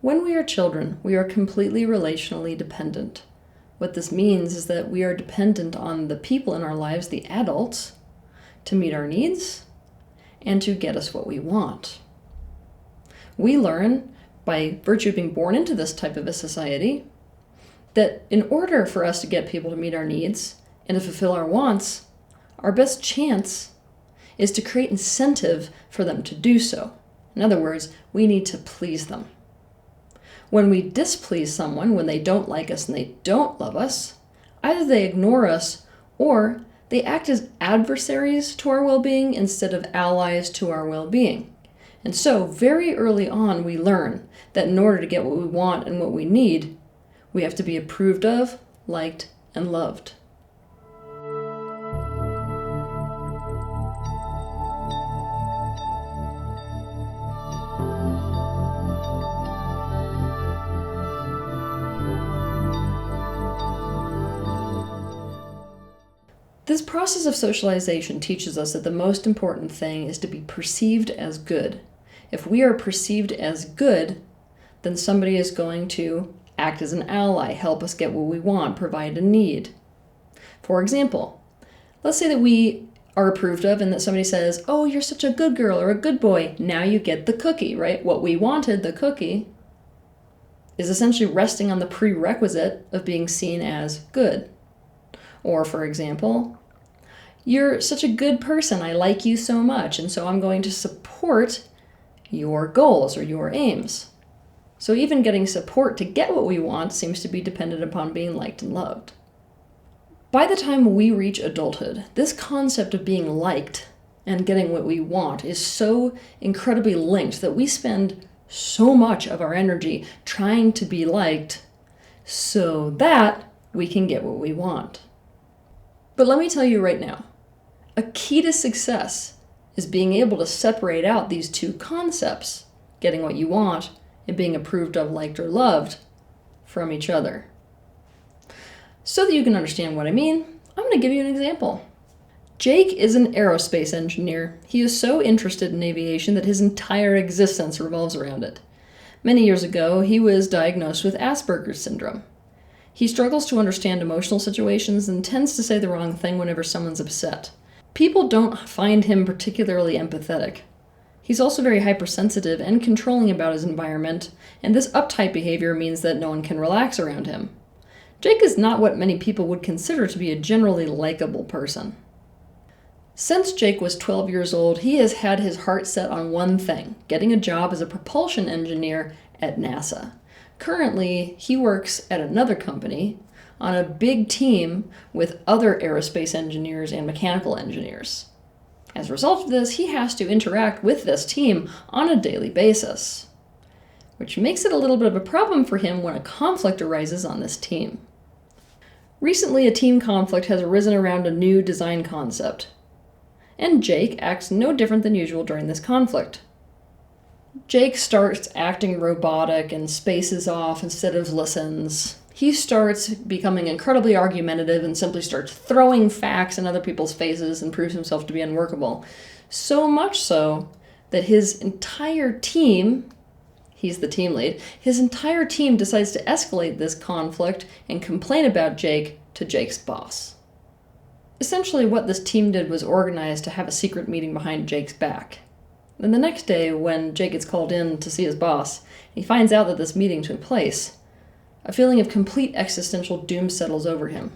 When we are children, we are completely relationally dependent. What this means is that we are dependent on the people in our lives, the adults, to meet our needs and to get us what we want. We learn, by virtue of being born into this type of a society, that in order for us to get people to meet our needs and to fulfill our wants, our best chance is to create incentive for them to do so. In other words, we need to please them. When we displease someone, when they don't like us and they don't love us, either they ignore us or they act as adversaries to our well-being instead of allies to our well-being. And so, very early on, we learn that in order to get what we want and what we need, we have to be approved of, liked, and loved. This process of socialization teaches us that the most important thing is to be perceived as good. If we are perceived as good, then somebody is going to act as an ally, help us get what we want, provide a need. For example, let's say that we are approved of and that somebody says, "Oh, you're such a good girl or a good boy. Now you get the cookie," right? What we wanted, the cookie, is essentially resting on the prerequisite of being seen as good. Or, for example, "You're such a good person. I like you so much, and so I'm going to support your goals or your aims." So even getting support to get what we want seems to be dependent upon being liked and loved. By the time we reach adulthood, this concept of being liked and getting what we want is so incredibly linked that we spend so much of our energy trying to be liked so that we can get what we want. But let me tell you right now, a key to success is being able to separate out these two concepts, getting what you want and being approved of, liked, or loved, from each other. So that you can understand what I mean, I'm going to give you an example. Jake is an aerospace engineer. He is so interested in aviation that his entire existence revolves around it. Many years ago, he was diagnosed with Asperger's syndrome. He struggles to understand emotional situations and tends to say the wrong thing whenever someone's upset. People don't find him particularly empathetic. He's also very hypersensitive and controlling about his environment, and this uptight behavior means that no one can relax around him. Jake is not what many people would consider to be a generally likable person. Since Jake was 12 years old, he has had his heart set on one thing: getting a job as a propulsion engineer at NASA. Currently, he works at another company on a big team with other aerospace engineers and mechanical engineers. As a result of this, he has to interact with this team on a daily basis, which makes it a little bit of a problem for him when a conflict arises on this team. Recently, a team conflict has arisen around a new design concept, and Jake acts no different than usual during this conflict. Jake starts acting robotic and spaces off instead of listens. He starts becoming incredibly argumentative and simply starts throwing facts in other people's faces and proves himself to be unworkable. So much so that his entire team, he's the team lead, his entire team decides to escalate this conflict and complain about Jake to Jake's boss. Essentially, what this team did was organize to have a secret meeting behind Jake's back. And the next day, when Jake gets called in to see his boss, he finds out that this meeting took place. A feeling of complete existential doom settles over him.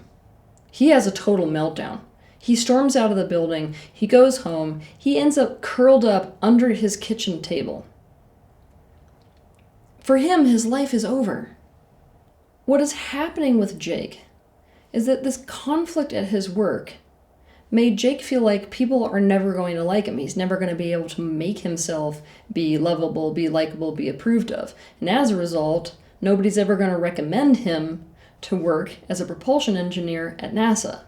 He has a total meltdown. He storms out of the building, he goes home, he ends up curled up under his kitchen table. For him, his life is over. What is happening with Jake is that this conflict at his work made Jake feel like people are never going to like him. He's never going to be able to make himself be lovable, be likable, be approved of. And as a result, nobody's ever going to recommend him to work as a propulsion engineer at NASA.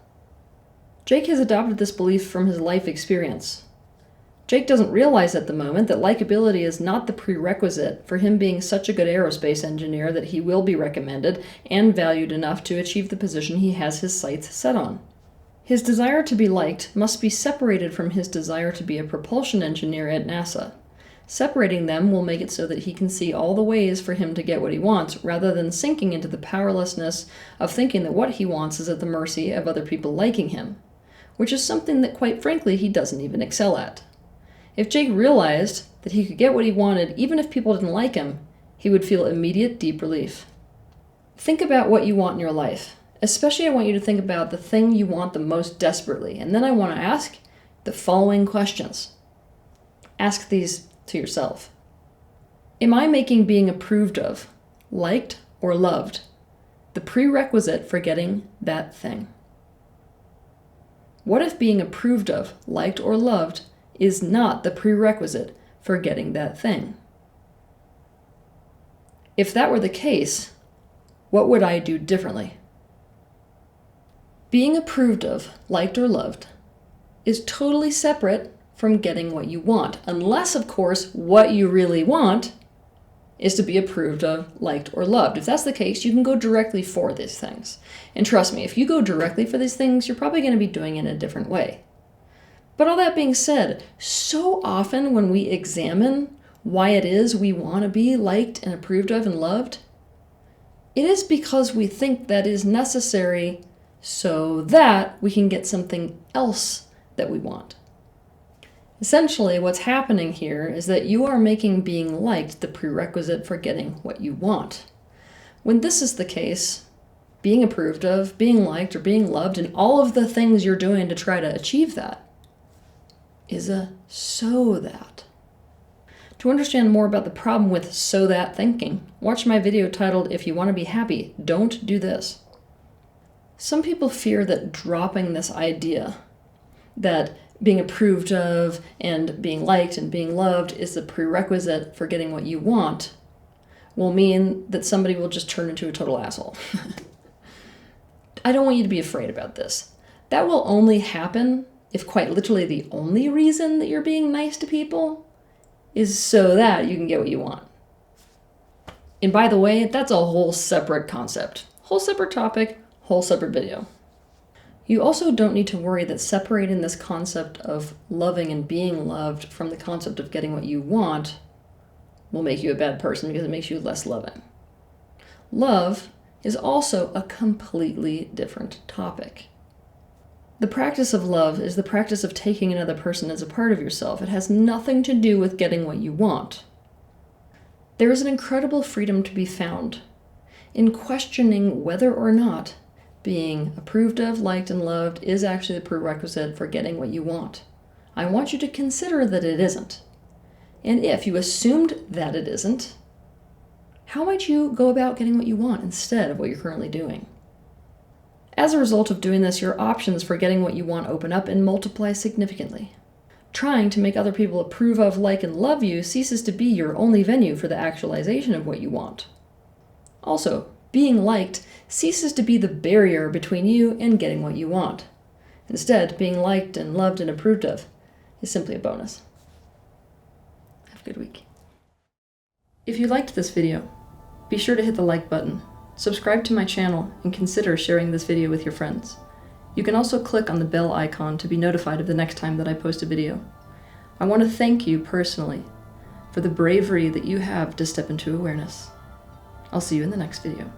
Jake has adopted this belief from his life experience. Jake doesn't realize at the moment that likability is not the prerequisite for him being such a good aerospace engineer that he will be recommended and valued enough to achieve the position he has his sights set on. His desire to be liked must be separated from his desire to be a propulsion engineer at NASA. Separating them will make it so that he can see all the ways for him to get what he wants, rather than sinking into the powerlessness of thinking that what he wants is at the mercy of other people liking him, which is something that, quite frankly, he doesn't even excel at. If Jake realized that he could get what he wanted even if people didn't like him, he would feel immediate, deep relief. Think about what you want in your life. Especially, I want you to think about the thing you want the most desperately, and then I want to ask the following questions. Ask these to yourself. Am I making being approved of, liked, or loved the prerequisite for getting that thing? What if being approved of, liked, or loved is not the prerequisite for getting that thing? If that were the case, what would I do differently? Being approved of, liked, or loved is totally separate from getting what you want, unless, of course, what you really want is to be approved of, liked, or loved. If that's the case, you can go directly for these things. And trust me, if you go directly for these things, you're probably going to be doing it in a different way. But all that being said, so often when we examine why it is we want to be liked and approved of and loved, it is because we think that is necessary so that we can get something else that we want. Essentially, what's happening here is that you are making being liked the prerequisite for getting what you want. When this is the case, being approved of, being liked, or being loved, and all of the things you're doing to try to achieve that is a so that. To understand more about the problem with so that thinking, watch my video titled, "If You Want to Be Happy, Don't Do This." Some people fear that dropping this idea that being approved of and being liked and being loved is the prerequisite for getting what you want will mean that somebody will just turn into a total asshole. I don't want you to be afraid about this. That will only happen if quite literally the only reason that you're being nice to people is so that you can get what you want. And by the way, that's a whole separate concept, whole separate topic, whole separate video. You also don't need to worry that separating this concept of loving and being loved from the concept of getting what you want will make you a bad person because it makes you less loving. Love is also a completely different topic. The practice of love is the practice of taking another person as a part of yourself. It has nothing to do with getting what you want. There is an incredible freedom to be found in questioning whether or not being approved of, liked, and loved is actually the prerequisite for getting what you want. I want you to consider that it isn't. And if you assumed that it isn't, how might you go about getting what you want instead of what you're currently doing? As a result of doing this, your options for getting what you want open up and multiply significantly. Trying to make other people approve of, like, and love you ceases to be your only venue for the actualization of what you want. Also, being liked ceases to be the barrier between you and getting what you want. Instead, being liked and loved and approved of is simply a bonus. Have a good week. If you liked this video, be sure to hit the like button, subscribe to my channel, and consider sharing this video with your friends. You can also click on the bell icon to be notified of the next time that I post a video. I want to thank you personally for the bravery that you have to step into awareness. I'll see you in the next video.